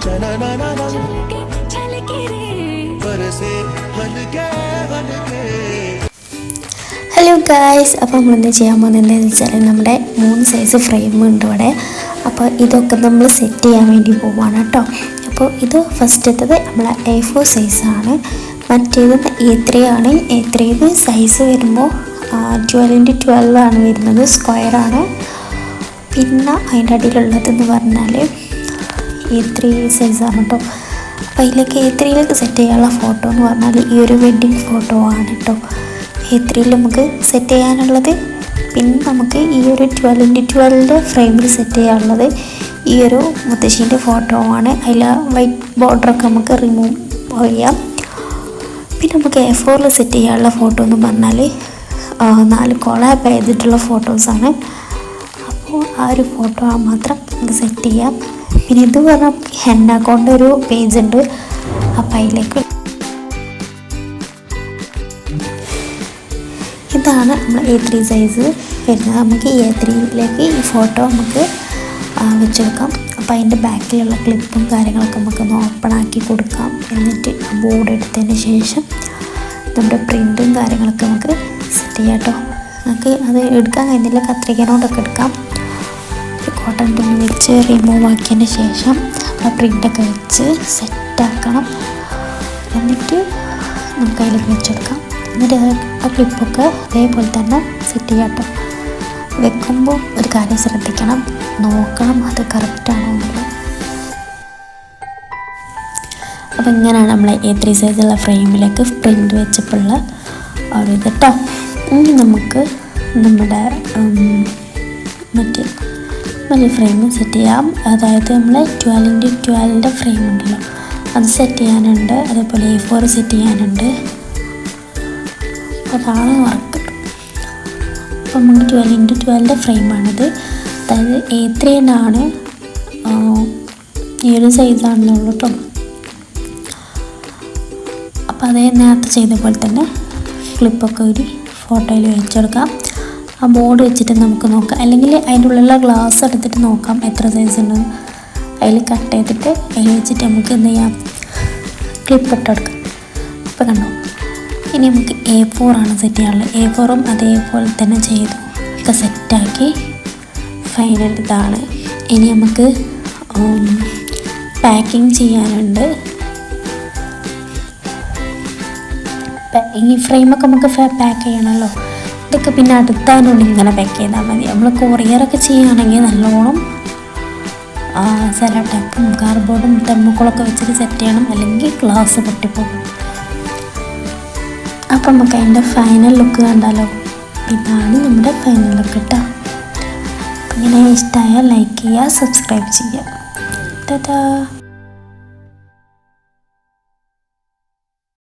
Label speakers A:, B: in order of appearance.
A: Hello guys, അപ്പോൾ നമ്മളിന്ന് ചെയ്യാൻ പോകുന്നത് എന്താണെന്ന് വെച്ചാൽ നമ്മുടെ 3 സൈസ് ഫ്രെയിം ഉണ്ട് ഇവിടെ. അപ്പോൾ ഇതൊക്കെ നമ്മൾ സെറ്റ് ചെയ്യാൻ വേണ്ടി പോവുകയാണ് കേട്ടോ. അപ്പോൾ ഇത് ഫസ്റ്റത്തത് നമ്മളെ A4 സൈസാണ്, മറ്റേത് A3 ആണ്. A3 സൈസ് വരുമ്പോൾ 12x12 ആണ് വരുന്നത്, സ്ക്വയറാണ്. പിന്നെ അതിൻ്റെ അടിയിലുള്ളതെന്ന് പറഞ്ഞാൽ A3 സൈസാണ് കേട്ടോ. അപ്പോൾ അതിലേക്ക് A3യിലേക്ക് സെറ്റ് ചെയ്യാനുള്ള ഫോട്ടോ എന്ന് പറഞ്ഞാൽ ഈ ഒരു വെഡ്ഡിങ് ഫോട്ടോ ആണ് കേട്ടോ. A3 നമുക്ക് സെറ്റ് ചെയ്യാനുള്ളത്. പിന്നെ നമുക്ക് ഈ ഒരു 12x12 ഫ്രെയിമിൽ സെറ്റ് ചെയ്യാനുള്ളത് ഈ ഒരു മുത്തശ്ശീൻ്റെ ഫോട്ടോ ആണ്. അതിൽ വൈറ്റ് ബോർഡറൊക്കെ നമുക്ക് റിമൂവ് ചെയ്യാം. പിന്നെ നമുക്ക് A4 സെറ്റ് ചെയ്യാനുള്ള ഫോട്ടോ എന്ന് പറഞ്ഞാൽ 4 കൊളാബ് ചെയ്തിട്ടുള്ള ഫോട്ടോസാണ്. അപ്പോൾ ആ ഒരു ഫോട്ടോ മാത്രം നമുക്ക് സെറ്റ് ചെയ്യാം. പിന്നെ ഇത് പറഞ്ഞാൽ ഹെന്ന കൊണ്ട് ഒരു പേജ് ഉണ്ട്. അപ്പോൾ അതിലേക്ക് ഇതാണ് നമ്മൾ A3 സൈസ് വരുന്നത്. നമുക്ക് ഈ A3യിലേക്ക് ഈ ഫോട്ടോ നമുക്ക് വെച്ചെടുക്കാം. അപ്പോൾ അതിൻ്റെ ബാക്കിലുള്ള ക്ലിപ്പും കാര്യങ്ങളൊക്കെ നമുക്കൊന്ന് ഓപ്പൺ ആക്കി കൊടുക്കാം. എന്നിട്ട് ബോർഡ് എടുത്തതിന് ശേഷം നമ്മുടെ പ്രിൻറ്റും കാര്യങ്ങളൊക്കെ നമുക്ക് സെറ്റ് ചെയ്യാം കേട്ടോ. നമുക്ക് അത് എടുക്കാൻ കഴിയുന്നില്ല, കത്രികനോടൊക്കെ എടുക്കാം. കോട്ടൺ തുണി വെച്ച് റിമൂവ് ആക്കിയതിന് ശേഷം ആ പ്രിൻ്റൊക്കെ വെച്ച് സെറ്റാക്കണം. എന്നിട്ട് നമുക്ക് അതിലേക്ക് വെച്ചെടുക്കാം. എന്നിട്ട് ആ ക്ലിപ്പൊക്കെ അതേപോലെ തന്നെ സെറ്റ് ചെയ്യാം കേട്ടോ. വെക്കുമ്പോൾ ഒരു കാര്യം ശ്രദ്ധിക്കണം, നോക്കണം അത് കറക്റ്റാണോ എന്നുള്ളത്. അപ്പോൾ ഇങ്ങനെയാണ് നമ്മളെ A3 സൈസുള്ള ഫ്രെയിമിലേക്ക് പ്രിൻ്റ് വെച്ചപ്പോഴുള്ള ഒരു ഇത് കേട്ടോ. ഇനി നമുക്ക് നമ്മുടെ മറ്റേ ഫ്രെയിം സെറ്റ് ചെയ്യാം. അതായത് നമ്മൾ 12x12 ഫ്രെയിം ഉണ്ടല്ലോ, അത് സെറ്റ് ചെയ്യാനുണ്ട്. അതേപോലെ A4 സെറ്റ് ചെയ്യാനുണ്ട്. അതാണ് വർക്ക്. അപ്പം നമുക്ക് 12x12 ഫ്രെയിമാണിത്. അതായത് A3 ആണ് ഈ ഒരു സൈസാണെന്നുള്ളൂ കേട്ടോ. അപ്പോൾ അതേ നേരത്തെ ചെയ്ത പോലെ തന്നെ ക്ലിപ്പൊക്കെ ഒരു ഫോട്ടോയിൽ വെച്ചെടുക്കാം. ആ ബോർഡ് വെച്ചിട്ട് നമുക്ക് നോക്കാം, അല്ലെങ്കിൽ അതിൻ്റെ ഉള്ളിലുള്ള ഗ്ലാസ് എടുത്തിട്ട് നോക്കാം എത്ര സൈസ് ഉണ്ടെന്ന്. അതിൽ കട്ട് ചെയ്തിട്ട് അതിൽ വെച്ചിട്ട് നമുക്ക് എന്ത് ചെയ്യാം, ക്ലിപ്പ് ഇട്ടെടുക്കാം. ഇപ്പോൾ കണ്ടോ. ഇനി നമുക്ക് A4 ആണ് സെറ്റ് ചെയ്യാനുള്ളത്. A4ഉം അതേപോലെ തന്നെ ചെയ്തു ഒക്കെ സെറ്റാക്കി ഫൈനൽ ഇതാണ്. ഇനി നമുക്ക് പാക്കിങ് ചെയ്യാനുണ്ട്. ഈ ഫ്രെയിമൊക്കെ നമുക്ക് പാക്ക് ചെയ്യണമല്ലോ. ഇതൊക്കെ പിന്നെ അടുത്തതിനുള്ളിൽ ഇങ്ങനെ പാക്ക് ചെയ്താൽ മതി. നമ്മൾ കൊറിയറൊക്കെ ചെയ്യുകയാണെങ്കിൽ നല്ലോണം സെലോ ടേപ്പും കാർഡ്ബോർഡും തെർമോക്കോളൊക്കെ വെച്ചിട്ട് സെറ്റ് ചെയ്യണം, അല്ലെങ്കിൽ ഗ്ലാസ് പൊട്ടിപ്പോകും. അപ്പം നമുക്ക് അതിൻ്റെ ഫൈനൽ ലുക്ക് കണ്ടാലോ. ഇതാണ് നമ്മുടെ ഫൈനൽ ലുക്ക് കേട്ടോ. ഇങ്ങനെ ഇഷ്ടമായാൽ ലൈക്ക് ചെയ്യുക, സബ്സ്ക്രൈബ് ചെയ്യുക. ടാറ്റാ.